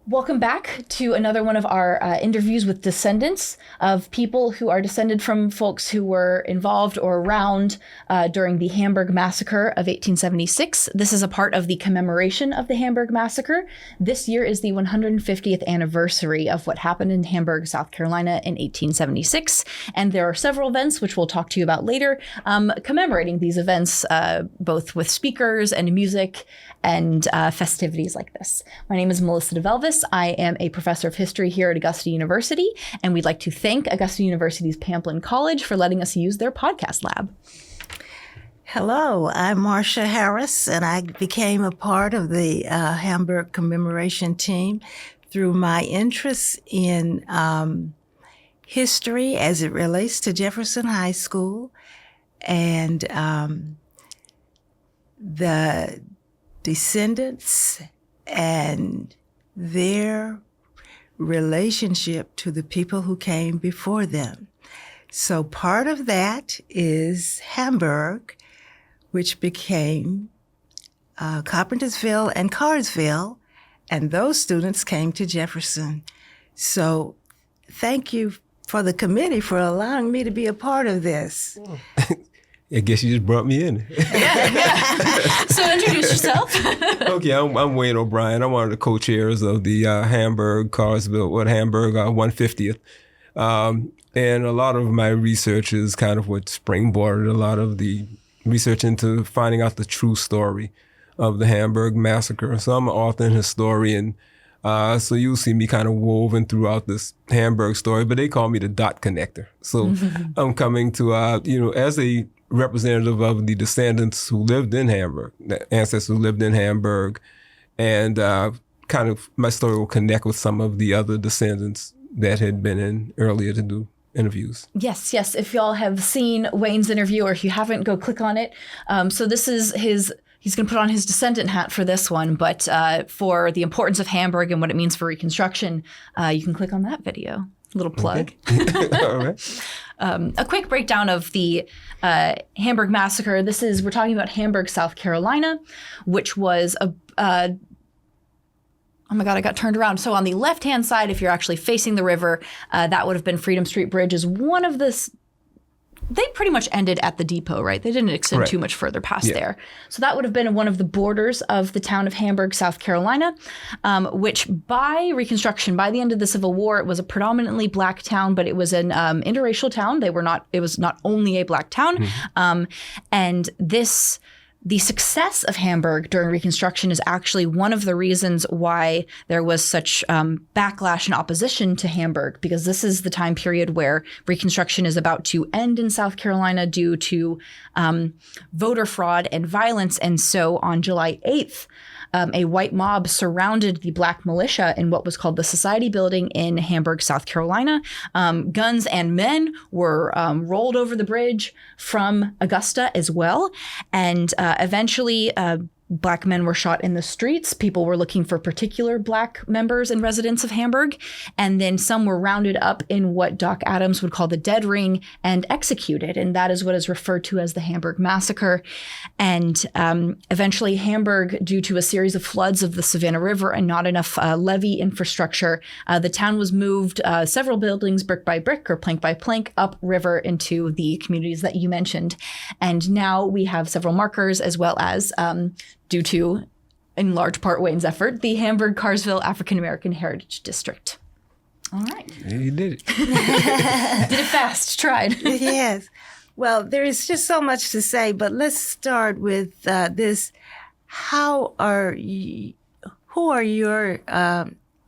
Welcome back to another one of our interviews with descendants of people who are descended from folks who were involved or around during the Hamburg Massacre of 1876. This is a part of the commemoration of the Hamburg Massacre. This year is the 150th anniversary of what happened in Hamburg, South Carolina in 1876. And there are several events, which we'll talk to you about later, commemorating these events, both with speakers and music and festivities like this. My name is Melissa DeVelvis. I am a professor of history here at Augusta University, and we'd like to thank Augusta University's Pamplin College for letting us use their podcast lab. Hello, I'm Marsha Harris, and I became a part of the Hamburg commemoration team through my interest in history as it relates to Jefferson High School and the descendants and their relationship to the people who came before them. So part of that is Hamburg, which became Carpentersville and Cartersville, and those students came to Jefferson. So thank you for the committee for allowing me to be a part of this. I guess you just brought me in. Yeah. So introduce yourself. Okay, I'm Wayne O'Brien. I'm one of the co-chairs of the Hamburg 150th. And a lot of my research is kind of what springboarded a lot of the research into finding out the true story of the Hamburg Massacre. So I'm an author and historian. So you'll see me kind of woven throughout this Hamburg story, but they call me the dot connector. So I'm coming to, as a representative of the descendants who lived in Hamburg, the ancestors who lived in Hamburg, and kind of my story will connect with some of the other descendants that had been in earlier to do interviews. Yes. If y'all have seen Wayne's interview, or if you haven't, go click on it. So this is he's going to put on his descendant hat for this one, but for the importance of Hamburg and what it means for Reconstruction, you can click on that video. Little plug. Okay. All right. A quick breakdown of the Hamburg Massacre. We're talking about Hamburg, South Carolina, which was oh my God, I got turned around. So on the left-hand side, if you're actually facing the river, that would have been Freedom Street Bridge is one of the... They pretty much ended at the depot, right? They didn't extend too much further past there. So that would have been one of the borders of the town of Hamburg, South Carolina, which by Reconstruction, by the end of the Civil War, it was a predominantly black town, but it was an interracial town. It was not only a black town. And the success of Hamburg during Reconstruction is actually one of the reasons why there was such backlash and opposition to Hamburg, because this is the time period where Reconstruction is about to end in South Carolina due to voter fraud and violence. And so on July 8th, a white mob surrounded the black militia in what was called the Society Building in Hamburg, South Carolina. Guns and men were rolled over the bridge from Augusta as well. And eventually, Black men were shot in the streets. People were looking for particular Black members and residents of Hamburg. And then some were rounded up in what Doc Adams would call the dead ring and executed. And that is what is referred to as the Hamburg Massacre. And eventually Hamburg, due to a series of floods of the Savannah River and not enough levee infrastructure, the town was moved several buildings brick by brick or plank by plank upriver into the communities that you mentioned. And now we have several markers as well as due to, in large part, Wayne's effort, the Hamburg-Cartersville African American Heritage District. All right. Yeah, you did it. Did it fast, tried. Yes. Well, there is just so much to say, but let's start with this. Who are your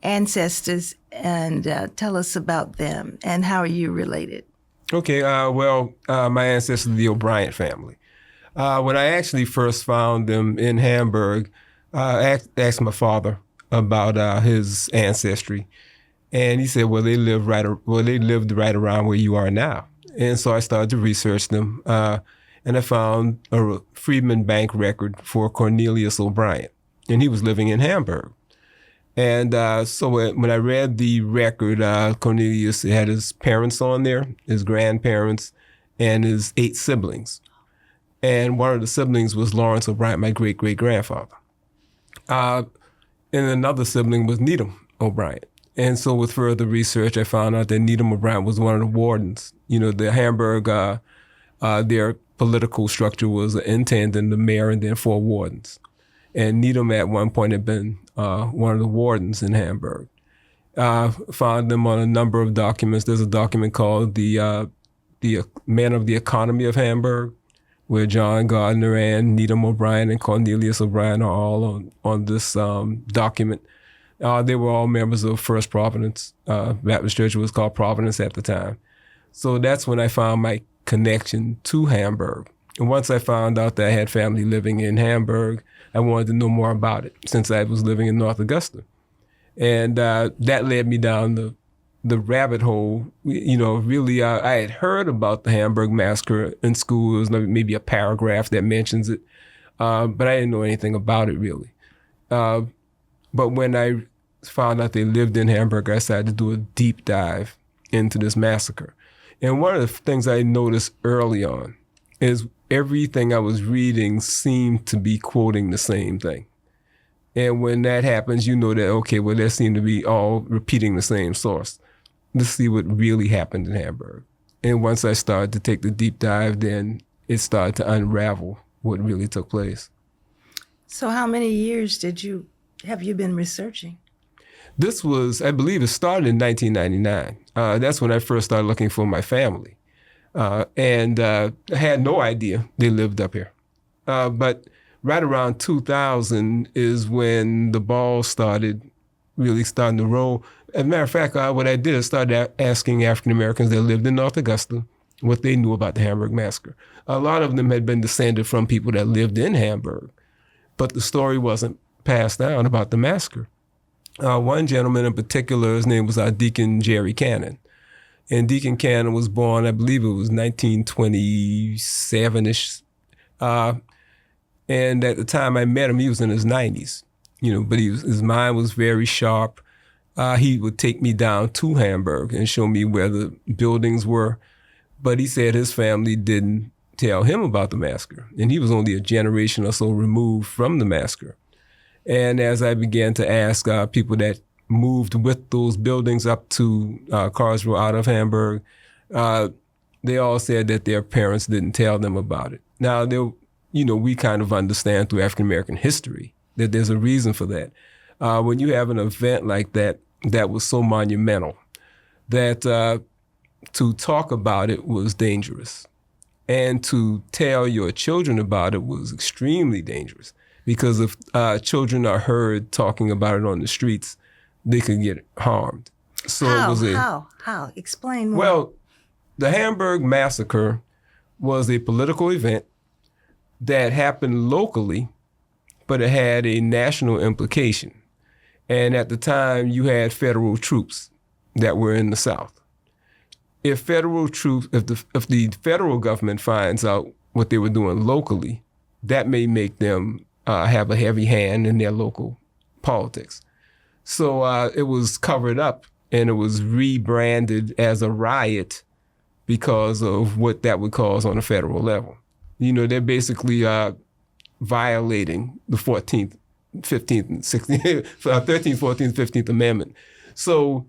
ancestors, and tell us about them, and how are you related? Okay, my ancestors are the O'Bryant family. When I actually first found them in Hamburg, I asked my father about his ancestry, and he said, they lived right around where you are now. And so I started to research them, and I found a Freedman Bank record for Cornelius O'Bryant, and he was living in Hamburg. And so when I read the record, Cornelius had his parents on there, his grandparents, and his 8 siblings. And one of the siblings was Lawrence O'Brien, my great-great-grandfather. And another sibling was Needham O'Bryant. And so with further research, I found out that Needham O'Bryant was one of the wardens. The Hamburg, their political structure was in tandem, the mayor and then 4 wardens. And Needham at one point had been one of the wardens in Hamburg. Found them on a number of documents. There's a document called the Man of the Economy of Hamburg, where John Gardner and Needham O'Brien and Cornelius O'Brien are all on this document. They were all members of First Providence. Baptist Church was called Providence at the time. So that's when I found my connection to Hamburg. And once I found out that I had family living in Hamburg, I wanted to know more about it since I was living in North Augusta. And that led me down the rabbit hole. Really, I had heard about the Hamburg Massacre in school. It was maybe a paragraph that mentions it, but I didn't know anything about it really. But when I found out they lived in Hamburg, I decided to do a deep dive into this massacre. And one of the things I noticed early on is everything I was reading seemed to be quoting the same thing. And when that happens, you know that, okay, well, they seem to be all repeating the same source. Let's see what really happened in Hamburg. And once I started to take the deep dive, then it started to unravel what really took place. So how many years have you been researching? This was, I believe it started in 1999. That's when I first started looking for my family. And I had no idea they lived up here. But right around 2000 is when the ball really starting to roll. As a matter of fact, what I did is started asking African Americans that lived in North Augusta what they knew about the Hamburg Massacre. A lot of them had been descended from people that lived in Hamburg, but the story wasn't passed down about the massacre. One gentleman in particular, his name was Deacon Jerry Cannon. And Deacon Cannon was born, I believe it was 1927-ish. And at the time I met him, he was in his 90s, but his mind was very sharp. He would take me down to Hamburg and show me where the buildings were. But he said his family didn't tell him about the massacre. And he was only a generation or so removed from the massacre. And as I began to ask people that moved with those buildings up to Carswell out of Hamburg, they all said that their parents didn't tell them about it. Now, we kind of understand through African-American history that there's a reason for that. When you have an event like that was so monumental, that to talk about it was dangerous. And to tell your children about it was extremely dangerous. Because if children are heard talking about it on the streets, they could get harmed. So How? Explain more. Well, the Hamburg Massacre was a political event that happened locally, but it had a national implication. And at the time, you had federal troops that were in the South. If the federal government finds out what they were doing locally, that may make them have a heavy hand in their local politics. So it was covered up and it was rebranded as a riot because of what that would cause on a federal level. They're basically violating the 14th, 15th, and 16th, 13th, 14th, 15th Amendment. So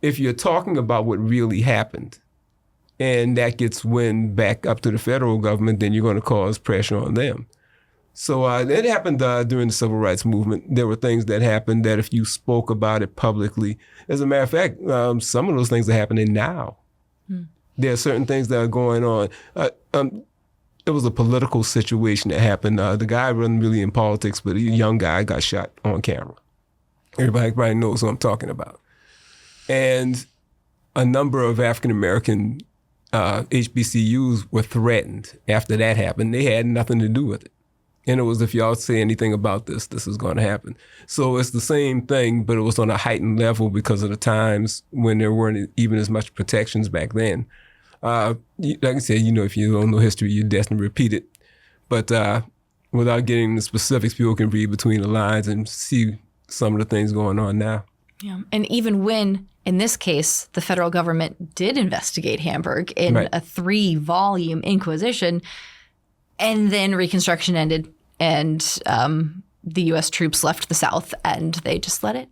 if you're talking about what really happened and that gets wind back up to the federal government, then you're going to cause pressure on them. So it happened during the Civil Rights Movement. There were things that happened that if you spoke about it publicly, as a matter of fact, some of those things are happening now. There are certain things that are going on. There was a political situation that happened. The guy wasn't really in politics, but a young guy got shot on camera. Everybody probably knows who I'm talking about. And a number of African-American HBCUs were threatened after that happened. They had nothing to do with it. And it was, if y'all say anything about this, this is going to happen. So it's the same thing, but it was on a heightened level because of the times when there weren't even as much protections back then. Like I said, if you don't know history, you're destined to repeat it. But without getting the specifics, people can read between the lines and see some of the things going on now. Yeah, and even when, in this case, the federal government did investigate Hamburg in a 3-volume inquisition, and then Reconstruction ended, and the U.S. troops left the South and they just let it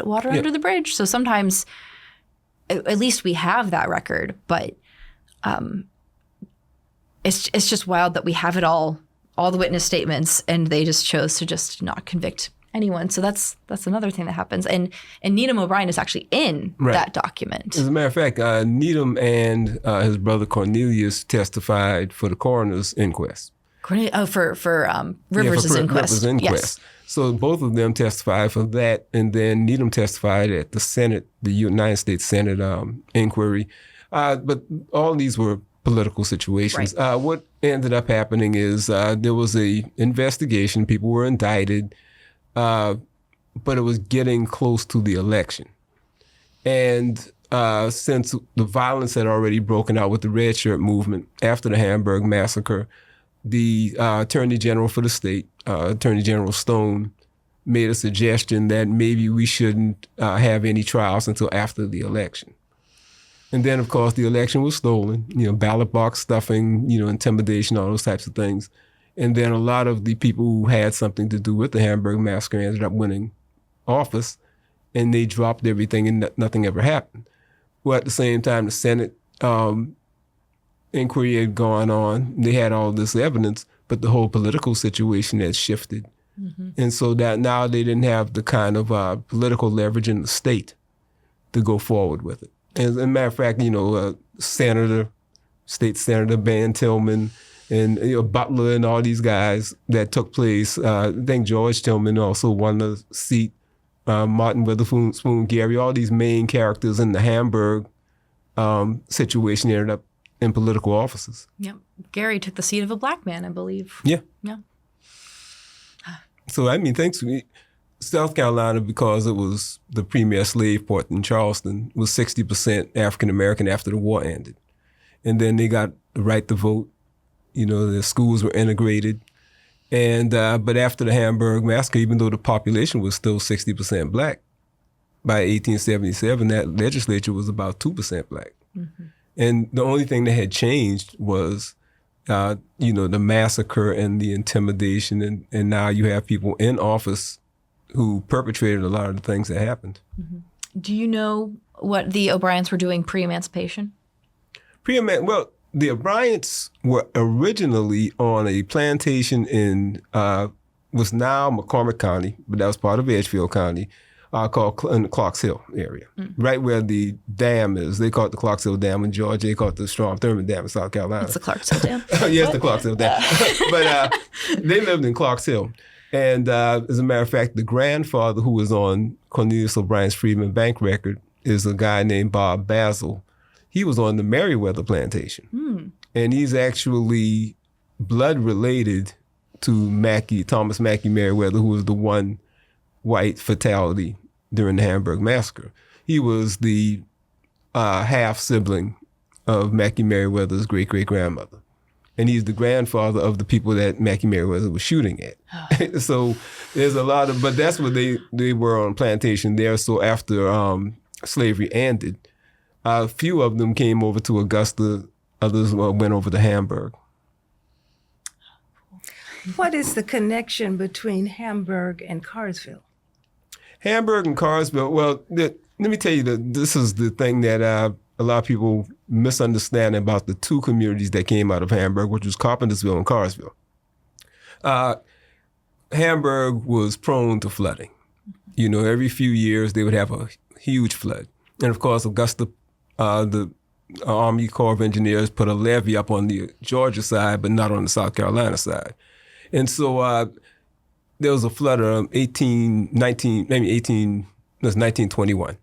water under the bridge. So sometimes, at least we have that record, but it's just wild that we have it all the witness statements, and they just chose to just not convict anyone. So that's another thing that happens. And Needham O'Bryant is actually in that document. As a matter of fact, Needham and his brother Cornelius testified for the coroner's inquest. For Rivers' inquest. Rivers' inquest. Yes. So both of them testified for that, and then Needham testified at the Senate, the United States Senate inquiry. But all these were political situations. Right. What ended up happening is there was a investigation. People were indicted, but it was getting close to the election. And since the violence had already broken out with the Red Shirt movement after the Hamburg Massacre, the Attorney General for the state, Attorney General Stone, made a suggestion that maybe we shouldn't have any trials until after the election. And then, of course, the election was stolen, ballot box stuffing, intimidation, all those types of things. And then a lot of the people who had something to do with the Hamburg Massacre ended up winning office, and they dropped everything and nothing ever happened. Well, at the same time, the Senate inquiry had gone on. They had all this evidence, but the whole political situation had shifted. Mm-hmm. And so that now they didn't have the kind of political leverage in the state to go forward with it. As a matter of fact, State Senator Van Tillman and Butler and all these guys that took place. I think George Tillman also won the seat. Martin Witherspoon, Gary, all these main characters in the Hamburg situation ended up in political offices. Yeah, Gary took the seat of a black man, I believe. Yeah. Yeah. So, thanks to South Carolina, because it was the premier slave port in Charleston, was 60% African-American after the war ended. And then they got the right to vote. The schools were integrated. And but after the Hamburg Massacre, even though the population was still 60% black, by 1877, that legislature was about 2% black. Mm-hmm. And the only thing that had changed was, the massacre and the intimidation. And now you have people in office who perpetrated a lot of the things that happened. Mm-hmm. Do you know what the O'Bryants were doing pre-emancipation? Well, the O'Bryants were originally on a plantation in, was now McCormick County, but that was part of Edgefield County, called in the Clarks Hill area, right where the dam is. They call it the Clarks Hill Dam in Georgia. They call it the Strom Thurmond Dam in South Carolina. It's the Clarks Hill Dam. Yes, the Clarks Hill Dam. But they lived in Clarks Hill. And as a matter of fact, the grandfather who was on Cornelius O'Bryant's Freedman Bank record is a guy named Bob Basil. He was on the Meriwether plantation. Mm. And he's actually blood related to Thomas McKie Meriwether, who was the one white fatality during the Hamburg Massacre. He was the half sibling of McKie Meriwether's great-great-grandmother. And he's the grandfather of the people that McKie Meriwether was shooting at. Oh. So there's a lot of, but that's what they were on plantation there. So after slavery ended, a few of them came over to Augusta, others went over to Hamburg. What is the connection between Hamburg and Cartersville? Hamburg and Cartersville, well, let me tell you that this is the thing that a lot of people misunderstand about the two communities that came out of Hamburg, which was Carpentersville and Cartersville. Hamburg was prone to flooding. Every few years they would have a huge flood. And of course, Augusta, the Army Corps of Engineers put a levee up on the Georgia side, but not on the South Carolina side. And so there was a flood of 1921,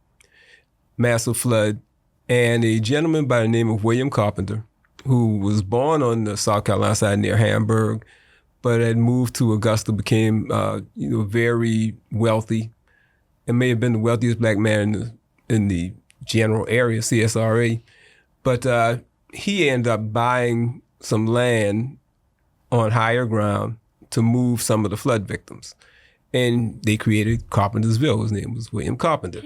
massive flood. And a gentleman by the name of William Carpenter, who was born on the South Carolina side near Hamburg, but had moved to Augusta, became very wealthy, and may have been the wealthiest black man in the general area, CSRA. But he ended up buying some land on higher ground to move some of the flood victims. And they created Carpentersville. His name was William Carpenter.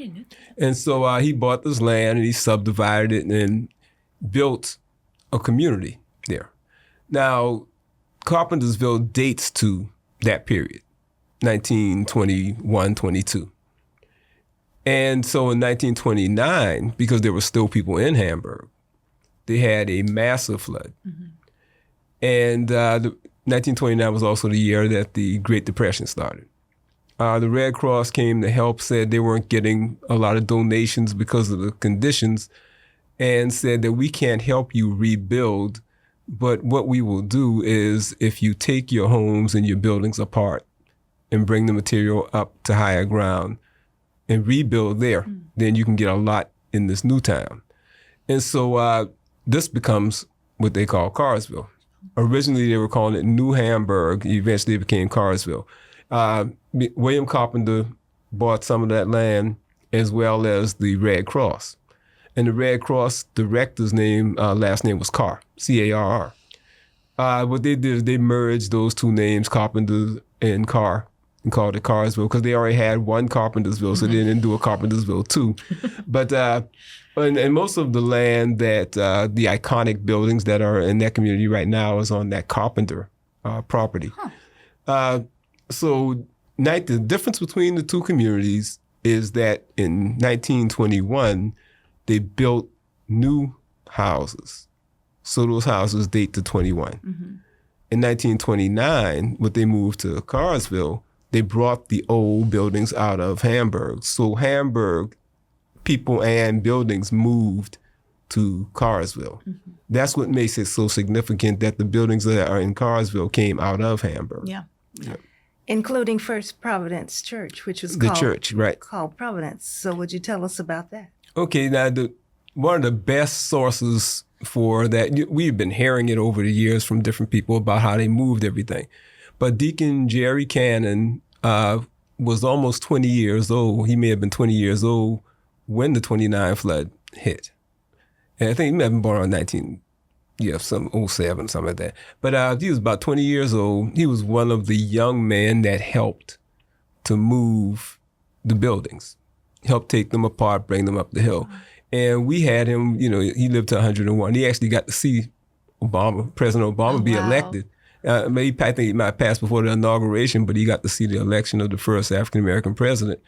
And so he bought this land and he subdivided it and built a community there. Now, Carpentersville dates to that period. 1921, 22. And so in 1929, because there were still people in Hamburg, they had a massive flood. And 1929 was also the year that the Great Depression started. The Red Cross came to help, said they weren't getting a lot of donations because of the conditions, and said that we can't help you rebuild, but what we will do is if you take your homes and your buildings apart and bring the material up to higher ground and rebuild there, then you can get a lot in this new town. And so this becomes what they call Carsville. Originally, they were calling it New Hamburg. Eventually, it became Carsville. William Carpenter bought some of that land as well as the Red Cross. And the Red Cross director's last name was Carr, C-A-R-R. What they did is they merged those two names, Carpenter and Carr, and called it Carsville because they already had one Carpentersville, so they didn't do a Carpentersville too. But and most of the land that the iconic buildings that are in that community right now is on that Carpenter property. So the difference between the two communities is that in 1921, they built new houses. So those houses date to 21. In 1929, when they moved to Carsville, they brought the old buildings out of Hamburg. So Hamburg people and buildings moved to Carsville. That's what makes it so significant that the buildings that are in Carsville came out of Hamburg. Yeah. Including First Providence Church, which was called Providence. So would you tell us about that? Okay, now one of the best sources for that, we've been hearing it over the years from different people about how they moved everything. But Deacon Jerry Cannon was almost 20 years old. He may have been 20 years old when the 29 flood hit. And I think he may have been born in 07, something like that. But he was about 20 years old. He was one of the young men that helped to move the buildings, helped take them apart, bring them up the hill. And we had him, he lived to 101. He actually got to see President Obama be elected. I think he might pass before the inauguration, but he got to see the election of the first African-American president.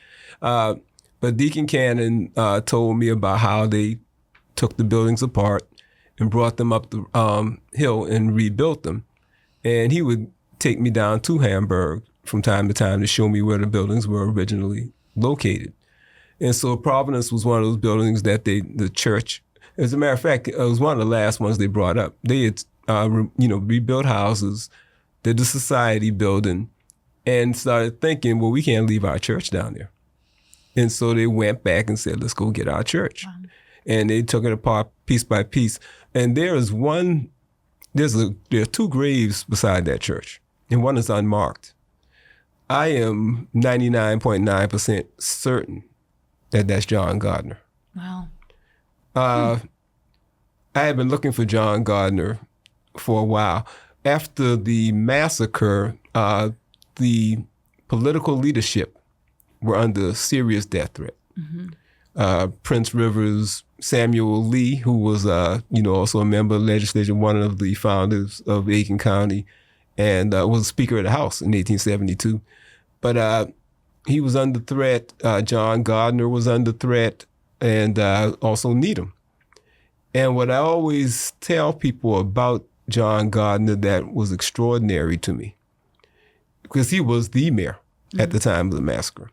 But Deacon Cannon told me about how they took the buildings apart and brought them up the hill and rebuilt them. And he would take me down to Hamburg from time to time to show me where the buildings were originally located. And so Providence was one of those buildings that the church, as a matter of fact, it was one of the last ones they brought up. They had, rebuilt houses, did the society building, and started thinking, well, we can't leave our church down there. And so they went back and said, let's go get our church. Wow. And they took it apart piece by piece. And there are two graves beside that church, and one is unmarked. I am 99.9% certain that that's John Gardner. Wow. I had been looking for John Gardner for a while. After the massacre, the political leadership were under serious death threat. Prince Rivers, Samuel Lee, who was also a member of the legislature, one of the founders of Aiken County, and was Speaker of the House in 1872. But he was under threat. John Gardner was under threat, and also Needham. And what I always tell people about John Gardner that was extraordinary to me, because he was the mayor at the time of the massacre,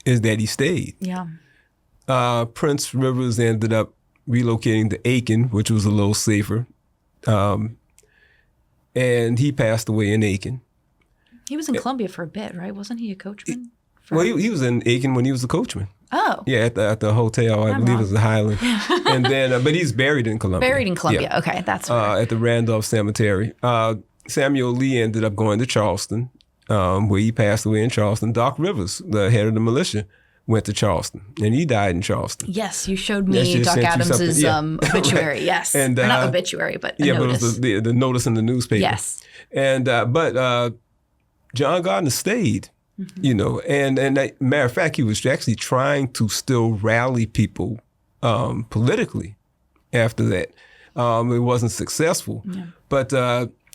is that he stayed. Yeah. Prince Rivers ended up relocating to Aiken, which was a little safer. And he passed away in Aiken. He was in Columbia for a bit, right? Wasn't he a coachman? He was in Aiken when he was a coachman. Oh. Yeah, at the hotel, I believe it was the Highland. And then, but he's buried in Columbia. Buried in Columbia. Yeah. Okay, that's right. At the Randolph Cemetery. Samuel Lee ended up going to Charleston, where he passed away in Charleston. Doc Rivers, the head of the militia, went to Charleston, and he died in Charleston. Yes, you showed me Doc Adams's obituary. Yes, and not obituary, but a notice. But it was the notice in the newspaper. Yes, and but John Gardner stayed, and matter of fact, he was actually trying to still rally people politically after that. It wasn't successful, but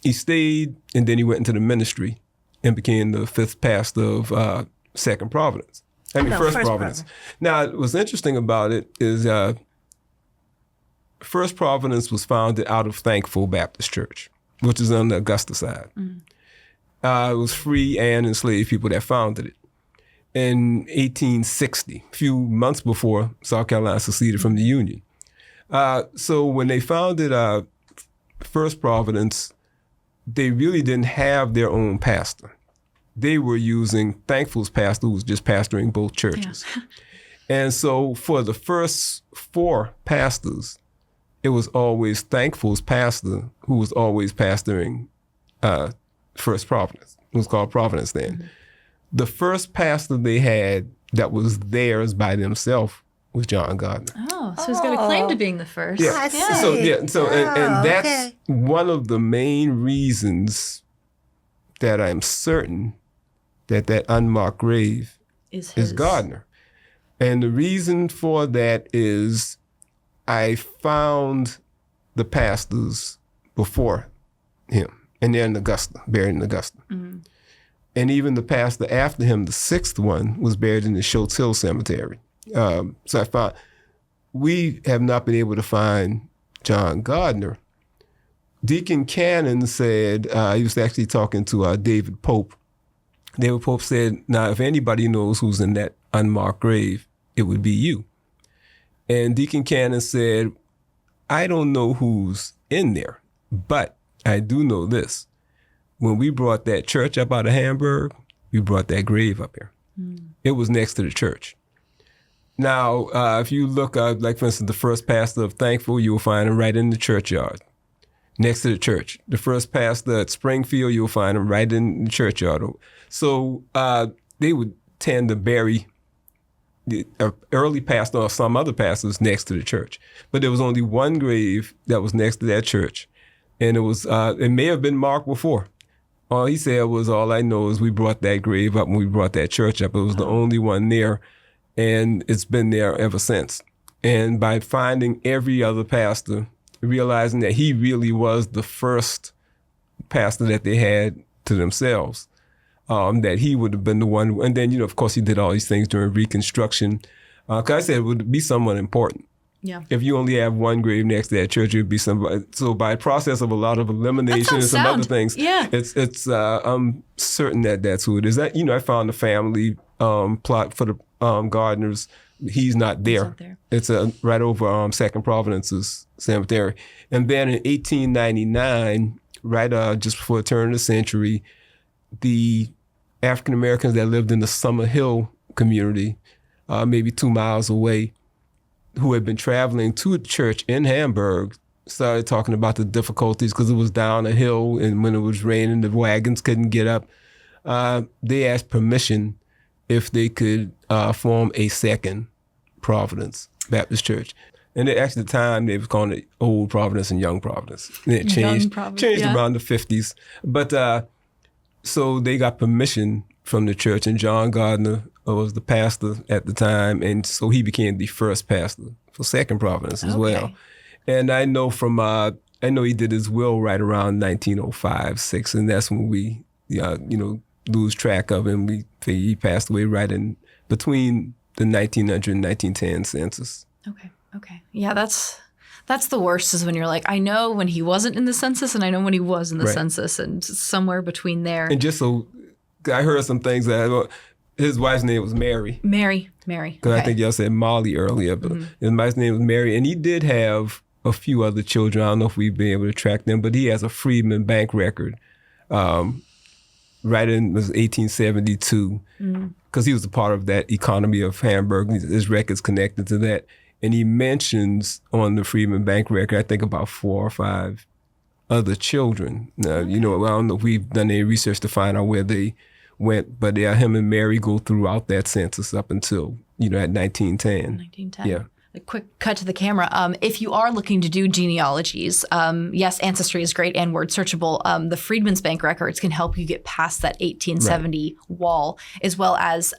he stayed, and then he went into the ministry. and became the 5th pastor of First Providence. Now, what's interesting about it is First Providence was founded out of Thankful Baptist Church, which is on the Augusta side. It was free and enslaved people that founded it. In 1860, a few months before South Carolina seceded from the Union. So when they founded First Providence, they really didn't have their own pastor. They were using Thankful's pastor, who was just pastoring both churches. Yeah. And so for the first 4 pastors, it was always Thankful's pastor who was always pastoring First Providence. It was called Providence then. Mm-hmm. The first pastor they had that was theirs by themselves was John Gardner. Oh, so he's got a claim to being the first. Yeah. And that's one of the main reasons that I'm certain that unmarked grave is Gardner. And the reason for that is I found the pastors before him, and they're in Augusta, buried in Augusta. Mm-hmm. And even the pastor after him, the 6th one, was buried in the Schultz Hill Cemetery. So I found, we have not been able to find John Gardner. Deacon Cannon said, he was actually talking to David Pope. David Pope said, now, if anybody knows who's in that unmarked grave, it would be you. And Deacon Cannon said, I don't know who's in there, but I do know this. When we brought that church up out of Hamburg, we brought that grave up here. Mm. It was next to the church. Now, if you look, like for instance, the first pastor of Thankful, you will find him right in the churchyard, next to the church. The first pastor at Springfield, you'll find him right in the churchyard. So they would tend to bury the early pastor or some other pastors next to the church. But there was only one grave that was next to that church. And it was, it may have been marked before. All he said was, all I know is we brought that grave up and we brought that church up. It was the only one there, and it's been there ever since. And by finding every other pastor, realizing that he really was the first pastor that they had to themselves, that he would have been the one. And then, of course, he did all these things during Reconstruction. Because I said it would be someone important. Yeah. If you only have one grave next to that church, it would be somebody. So by process of a lot of elimination and some other things, it's I'm certain that that's who it is. That, I found the family plot for the Gardners. He's not there. It's right over Second Providence's cemetery. And then in 1899, right just before the turn of the century, the African Americans that lived in the Summerville community, maybe 2 miles away, who had been traveling to a church in Hamburg, started talking about the difficulties because it was down a hill, and when it was raining, the wagons couldn't get up. They asked permission if they could form a second Providence Baptist Church. And actually, at the time, they was calling it Old Providence and Young Providence. And it changed around the 50s. But so they got permission from the church, and John Gardner was the pastor at the time, and so he became the first pastor for Second Providence as well. And I know he did his will right around 1905-6, and that's when we, lose track of him. We think he passed away right in between the 1900 and 1910 census. Okay. Yeah, that's the worst, is when you're like, I know when he wasn't in the census, and I know when he was in the census, and somewhere between there. And just so, I heard some things that his wife's name was Mary. Mary. Because I think y'all said Molly earlier, but his wife's name was Mary. And he did have a few other children. I don't know if we've been able to track them, but he has a Freedman Bank record right in 1872, because he was a part of that economy of Hamburg. His record's connected to that. And he mentions on the Freedman Bank record, I think about 4 or 5 other children. Now, I don't know if we've done any research to find out where they went, but him and Mary go throughout that census up until, at 1910. Yeah. A quick cut to the camera. If you are looking to do genealogies, yes, Ancestry is great and word searchable. The Freedman's Bank records can help you get past that 1870 wall, as well as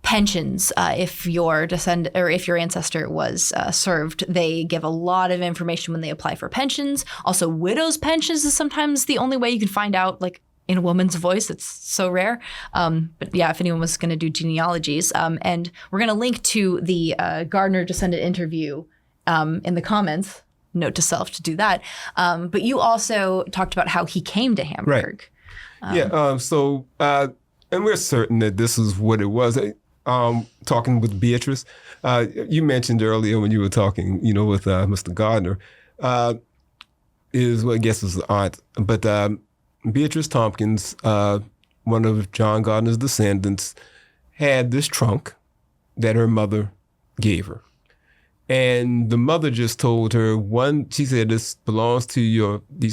pensions. If your descendant or if your ancestor was served, they give a lot of information when they apply for pensions. Also, widows' pensions is sometimes the only way you can find out, like, in a woman's voice. It's so rare. But yeah, if anyone was going to do genealogies. And we're going to link to the Gardner descendant interview in the comments. Note to self to do that. But you also talked about how he came to Hamburg. Right. And we're certain that this is what it was. Talking with Beatrice, you mentioned earlier when you were talking, with Mr. Gardner, is what I guess is the aunt. But Beatrice Tompkins, one of John Gardner's descendants, had this trunk that her mother gave her. And the mother just told her, she said, these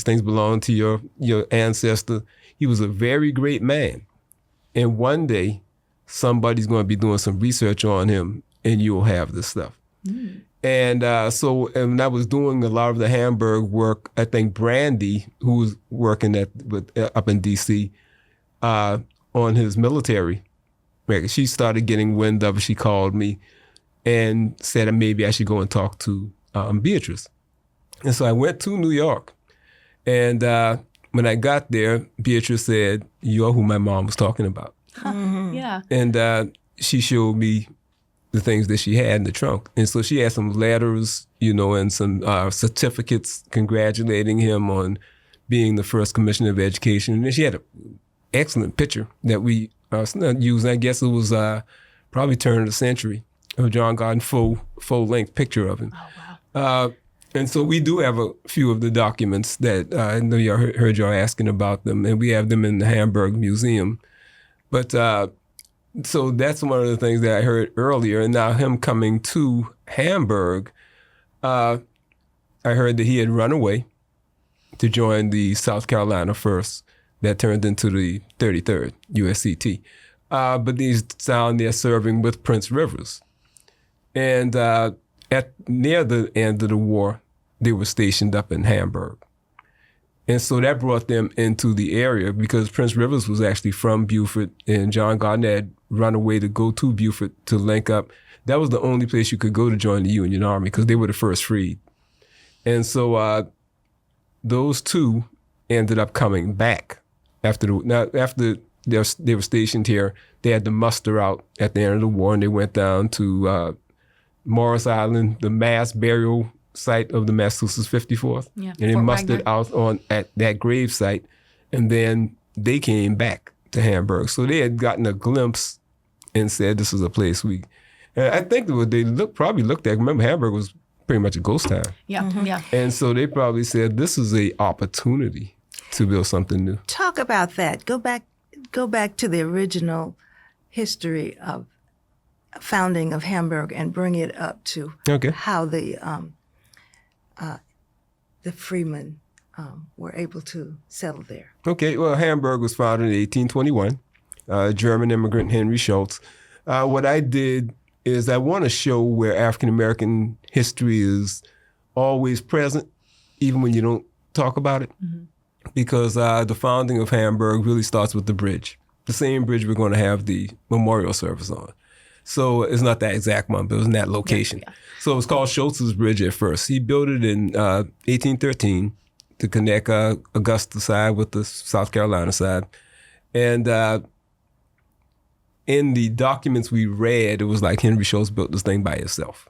things belong to your ancestor. He was a very great man. And one day, somebody's going to be doing some research on him, and you'll have this stuff. Mm. And and I was doing a lot of the Hamburg work. I think Brandy, who was working up in D.C., on his military record, she started getting wind of it. She called me and said that maybe I should go and talk to Beatrice. And so I went to New York. And when I got there, Beatrice said, "You're who my mom was talking about." Mm-hmm. Yeah. And she showed me the things that she had in the trunk. And so she had some letters, and some certificates congratulating him on being the first commissioner of education. And then she had an excellent picture that we used. I guess it was probably turn of the century of John Gardner, full-length picture of him. Oh, wow. And so we do have a few of the documents that I know you heard y'all asking about them, and we have them in the Hamburg Museum. But so that's one of the things that I heard earlier. And now him coming to Hamburg, I heard that he had run away to join the South Carolina 1st that turned into the 33rd USCT. But he's down there serving with Prince Rivers. And near the end of the war, they were stationed up in Hamburg. And so that brought them into the area because Prince Rivers was actually from Beaufort, and John Gardner had run away to go to Beaufort to link up. That was the only place you could go to join the Union Army because they were the first freed. And so those two ended up coming back after they were stationed here. They had to muster out at the end of the war, and they went down to Morris Island, the mass burial site of the Massachusetts 54th. Yeah, and they mustered out at that grave site, and then they came back to Hamburg. So they had gotten a glimpse and said, this is a place I think what they probably looked at, remember Hamburg was pretty much a ghost town. Yeah, mm-hmm. Yeah. And so they probably said, this is a opportunity to build something new. Talk about that. Go back to the original history of founding of Hamburg and bring it up to how the freemen were able to settle there. Okay, well, Hamburg was founded in 1821. German immigrant Henry Schultz. What I did is I want to show where African-American history is always present, even when you don't talk about it. Mm-hmm. Because the founding of Hamburg really starts with the bridge, the same bridge we're going to have the memorial service on. So it's not that exact one, but it was in that location. Yeah. So it was called Schultz's Bridge at first. He built it in 1813 to connect Augusta side with the South Carolina side. And in the documents we read, it was like Henry Schultz built this thing by himself.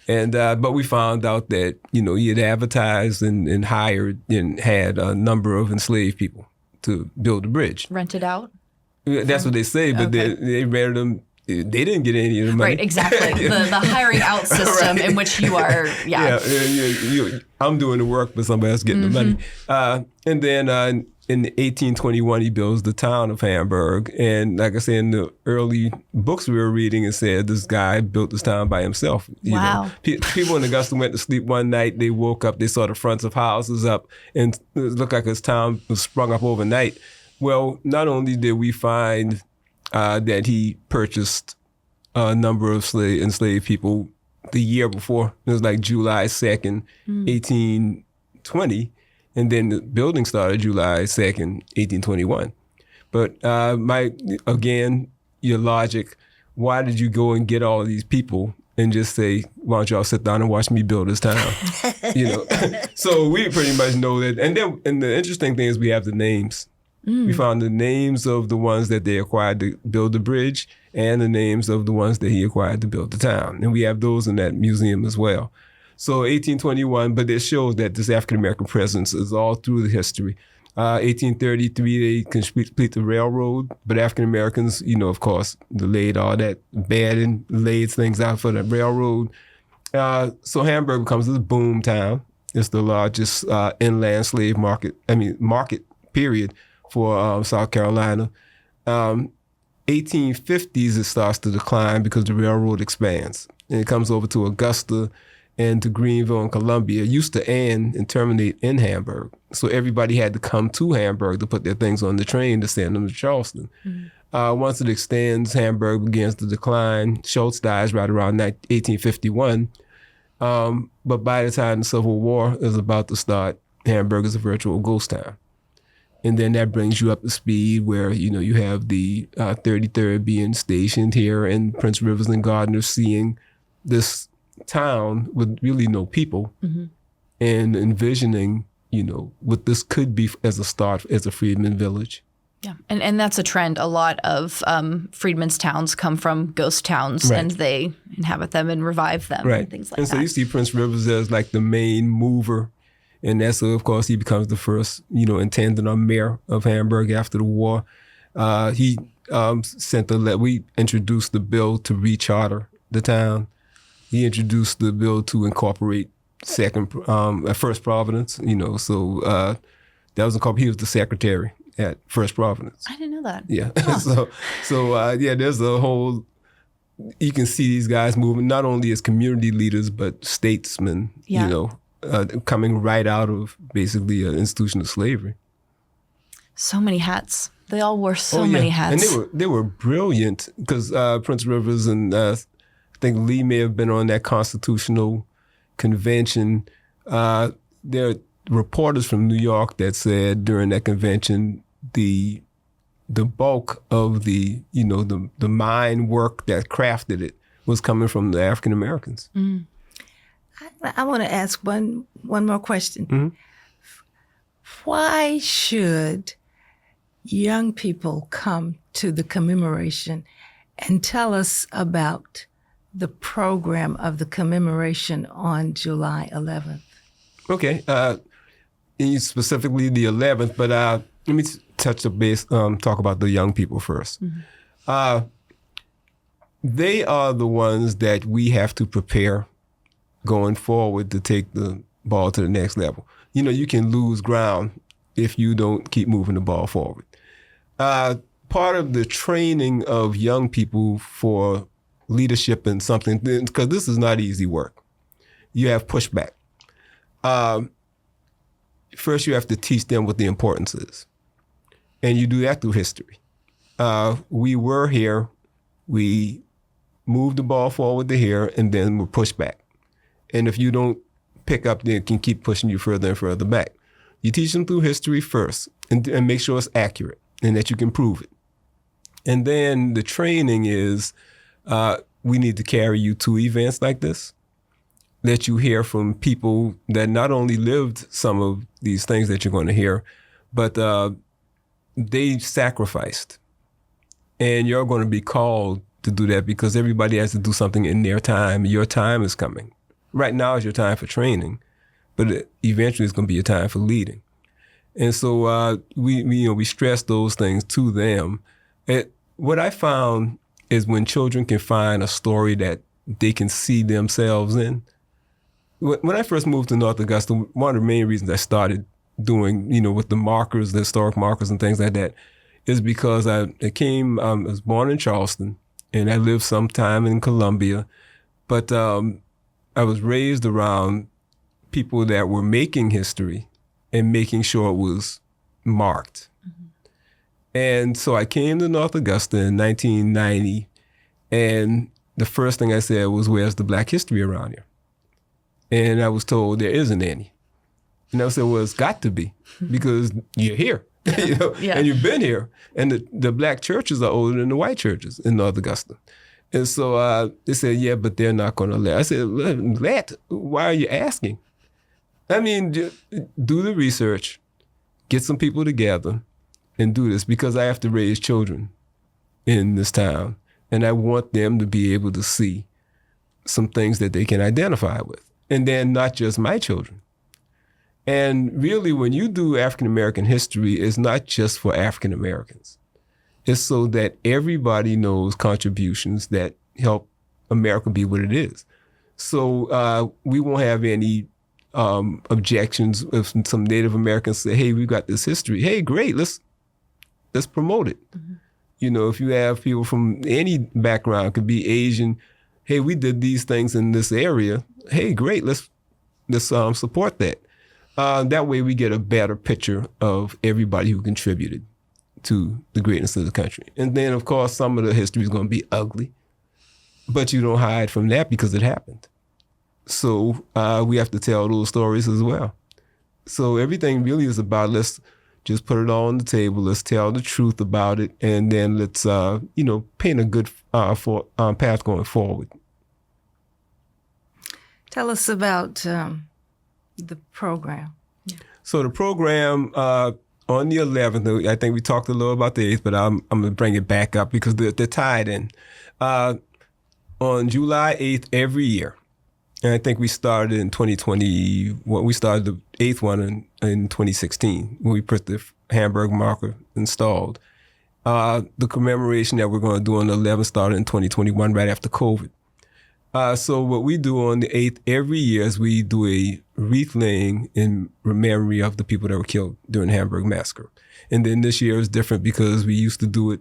And but we found out that, he had advertised and hired and had a number of enslaved people to build the bridge. Rented out? That's what they say, but they rented them. They didn't get any of the money. Right, exactly. The hiring out system in which you are, I'm doing the work, but somebody else getting the money. And then in 1821, he builds the town of Hamburg. And like I said, in the early books we were reading, it said this guy built this town by himself. Wow. People in Augusta went to sleep one night. They woke up, they saw the fronts of houses up, and it looked like his town was sprung up overnight. Well, not only did we find that he purchased a number of enslaved people the year before. It was like July 2nd, 1820. And then the building started July 2nd, 1821. But your logic, why did you go and get all of these people and just say, why don't y'all sit down and watch me build this town? So we pretty much know that. And the interesting thing is we have the names We found the names of the ones that they acquired to build the bridge and the names of the ones that he acquired to build the town. And we have those in that museum as well. So 1821, but it shows that this African-American presence is all through the history. 1833, they complete the railroad, but African-Americans, of course, laid all that bed and laid things out for the railroad. So Hamburg becomes this boom town. It's the largest inland slave market period for South Carolina. 1850s, it starts to decline because the railroad expands. And it comes over to Augusta and to Greenville and Columbia. It used to end and terminate in Hamburg. So everybody had to come to Hamburg to put their things on the train to send them to Charleston. Once it extends, Hamburg begins to decline. Schultz dies right around 1851. But by the time the Civil War is about to start, Hamburg is a virtual ghost town. And then that brings you up to speed where, you have the 33rd being stationed here and Prince Rivers and Gardner seeing this town with really no people and envisioning, what this could be as a start as a freedman village. Yeah, and that's a trend. A lot of freedmen's towns come from ghost towns, right. and they inhabit them and revive them, right. and things like that. And so you see Prince Rivers as like the main mover, and that's of course he becomes the first, intendant or mayor of Hamburg after the war. He sent we introduced the bill to recharter the town. He introduced the bill to incorporate First Providence. So that was he was the secretary at First Providence. I didn't know that. Yeah. Huh. So there's a whole, you can see these guys moving not only as community leaders, but statesmen, coming right out of basically an institution of slavery. So many hats. They all wore so many hats. And they were brilliant because Prince Rivers and I think Lee may have been on that constitutional convention. There are reporters from New York that said during that convention, the bulk of the mind work that crafted it was coming from the African Americans. I want to ask one more question. Mm-hmm. Why should young people come to the commemoration and tell us about the program of the commemoration on July 11th? Okay, specifically the 11th, but let me touch the base, talk about the young people first. They are the ones that we have to prepare going forward to take the ball to the next level. You can lose ground if you don't keep moving the ball forward. Part of the training of young people for leadership in something, because this is not easy work. You have pushback. First, you have to teach them what the importance is. And you do that through history. We were here, we moved the ball forward to here, and then we're pushed back. And if you don't pick up, then it can keep pushing you further and further back. You teach them through history first and make sure it's accurate and that you can prove it. And then the training is we need to carry you to events like this, that you hear from people that not only lived some of these things that you're going to hear, but they sacrificed. And you're going to be called to do that because everybody has to do something in their time. Your time is coming. Right now is your time for training, but eventually it's going to be your time for leading. And so we stress those things to them. What I found is when children can find a story that they can see themselves in. When I first moved to North Augusta, one of the main reasons I started doing, with the markers, the historic markers and things like that, is because I was born in Charleston and I lived some time in Columbia, but I was raised around people that were making history and making sure it was marked. Mm-hmm. And so I came to North Augusta in 1990, and the first thing I said was, where's the Black history around here? And I was told there isn't any. And I said, well, it's got to be because you're here, and you've been here. And the Black churches are older than the white churches in North Augusta. And so they said, yeah, but they're not going to let. I said, let? Why are you asking? I mean, do the research, get some people together, and do this because I have to raise children in this town, and I want them to be able to see some things that they can identify with. And then not just my children. And really, when you do African-American history, it's not just for African-Americans. It's so that everybody knows contributions that help America be what it is. So we won't have any objections if some Native Americans say, hey, we've got this history. Hey, great, let's promote it. Mm-hmm. You know, if you have people from any background, could be Asian, hey, we did these things in this area. Hey, great, let's support that. That way we get a better picture of everybody who contributed to the greatness of the country. And then, of course, some of the history is going to be ugly, but you don't hide from that because it happened. So we have to tell those stories as well. So everything really is about, let's just put it all on the table, let's tell the truth about it, and then let's, paint a good path going forward. Tell us about the program. Yeah. So the program on the 11th, I think we talked a little about the 8th, but I'm going to bring it back up because they're tied in. On July 8th every year, and I think we started in 2020, we started the 8th one in 2016 when we put the Hamburg marker installed. The commemoration that we're going to do on the 11th started in 2021 right after COVID. So what we do on the 8th every year is we do a wreath laying in memory of the people that were killed during the Hamburg Massacre. And then this year is different because we used to do it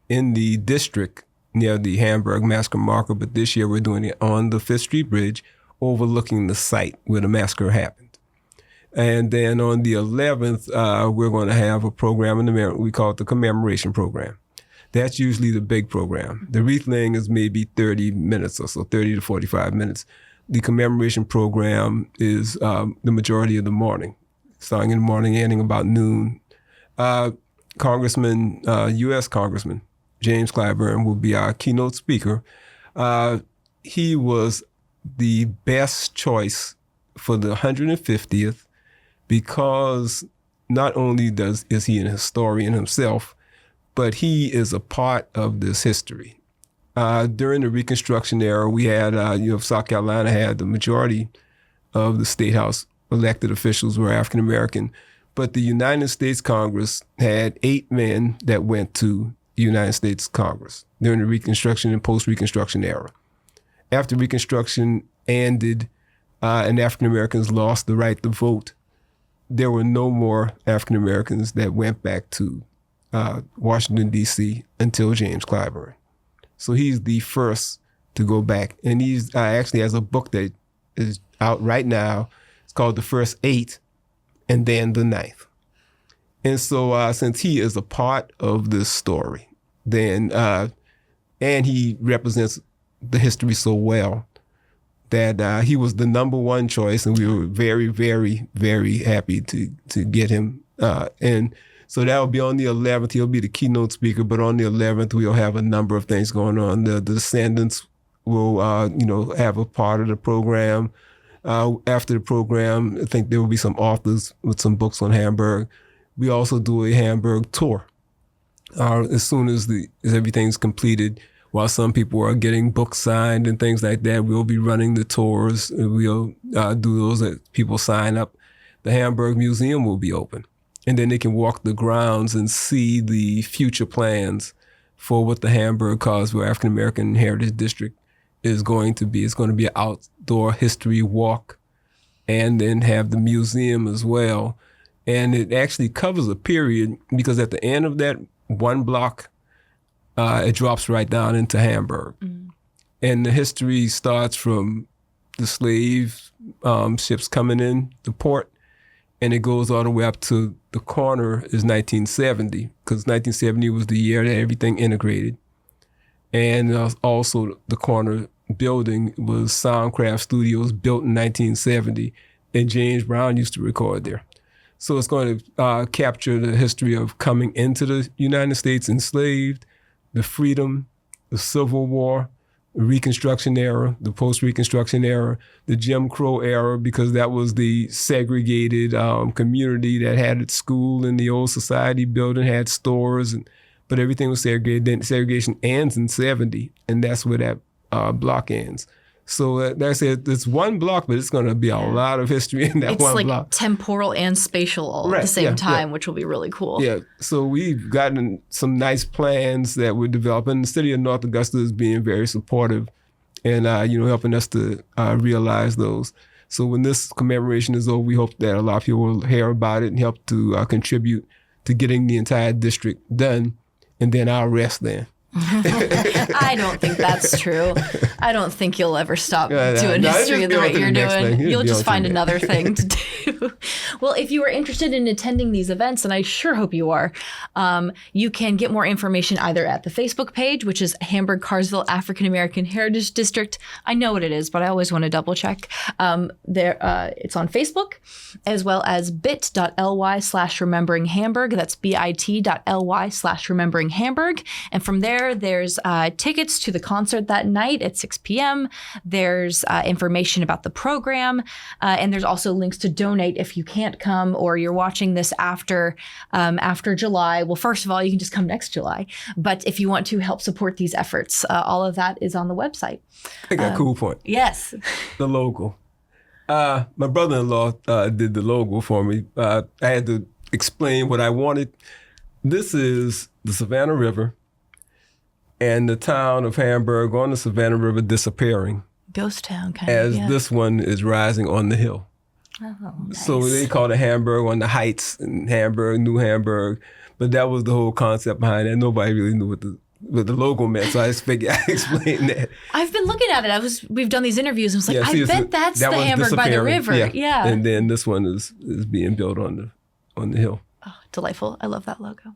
in the district near the Hamburg Massacre marker, but this year we're doing it on the 5th Street Bridge overlooking the site where the massacre happened. And then on the 11th, we're going to have a program we call it the commemoration program. That's usually the big program. The wreath laying is maybe 30 minutes or so, 30 to 45 minutes. The commemoration program is the majority of the morning, starting in the morning, ending about noon. U.S. Congressman James Clyburn will be our keynote speaker. He was the best choice for the 150th because not only is he an historian himself, but he is a part of this history. During the Reconstruction era, we had, South Carolina had the majority of the State House elected officials were African American, but the United States Congress had 8 men that went to the United States Congress during the Reconstruction and post-Reconstruction era. After Reconstruction ended and African Americans lost the right to vote, there were no more African Americans that went back to Washington, D.C. until James Clyburn. So he's the first to go back. And he's actually has a book that is out right now. It's called The First 8 and then the 9th. And so since he is a part of this story, then and he represents the history so well that he was the number one choice, and we were very, very, very happy to get him. And so that will be on the 11th. He'll be the keynote speaker, but on the 11th, we'll have a number of things going on. The Descendants will, have a part of the program. After the program, I think there will be some authors with some books on Hamburg. We also do a Hamburg tour. As soon as everything's completed, while some people are getting books signed and things like that, we'll be running the tours. We'll do those that people sign up. The Hamburg Museum will be open. And then they can walk the grounds and see the future plans for what the Hamburg Causeville African American Heritage District is going to be. It's going to be an outdoor history walk and then have the museum as well. And it actually covers a period because at the end of that one block, it drops right down into Hamburg. Mm. And the history starts from the slave ships coming in the port, and it goes all the way up to the corner is 1970, because 1970 was the year that everything integrated. And also the corner building was Soundcraft Studios, built in 1970, and James Brown used to record there. So it's going to capture the history of coming into the United States enslaved, the freedom, the Civil War, Reconstruction era, the post-Reconstruction era, the Jim Crow era, because that was the segregated community that had its school in the old society building, had stores, but everything was segregated. Then segregation ends in 70, and that's where that block ends. So that's it. It's one block, but it's going to be a lot of history in that one block. It's like temporal and spatial all at the same time, which will be really cool. Yeah. So we've gotten some nice plans that we're developing. The city of North Augusta is being very supportive and, helping us to realize those. So when this commemoration is over, we hope that a lot of people will hear about it and help to contribute to getting the entire district done. And then I'll rest then. I don't think that's true. I don't think you'll ever stop doing history at the rate you're doing. You'll just find another thing to do. Well, if you are interested in attending these events, and I sure hope you are, you can get more information either at the Facebook page, which is Hamburg Carsville African American Heritage District. I know what it is, but I always want to double check. It's on Facebook, as well as bit.ly/remembering Hamburg. That's bit.ly/remembering Hamburg. And from there's tickets to the concert that night at 6 p.m. There's information about the program, and there's also links to donate if you can't come or you're watching this after July. Well, first of all, you can just come next July. But if you want to help support these efforts, all of that is on the website. I got a cool point. Yes. The logo. My brother-in-law did the logo for me. I had to explain what I wanted. This is the Savannah River and the town of Hamburg on the Savannah River disappearing. Ghost town, kind of. As this one is rising on the hill. Oh, nice. So they call it Hamburg on the heights in Hamburg, New Hamburg. But that was the whole concept behind it. Nobody really knew what the logo meant, so I just figured I'd explain that. I've been looking at it. We've done these interviews, and I was like, I bet that's the Hamburg by the river. Yeah. And then this one is being built on the hill. Oh, delightful. I love that logo.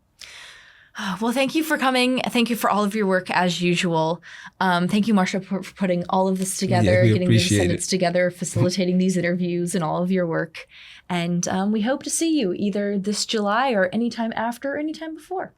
Well, thank you for coming. Thank you for all of your work as usual. Thank you, Marsha, for putting all of this together, getting the Descendants together, facilitating these interviews and all of your work. And we hope to see you either this July or anytime after or anytime before.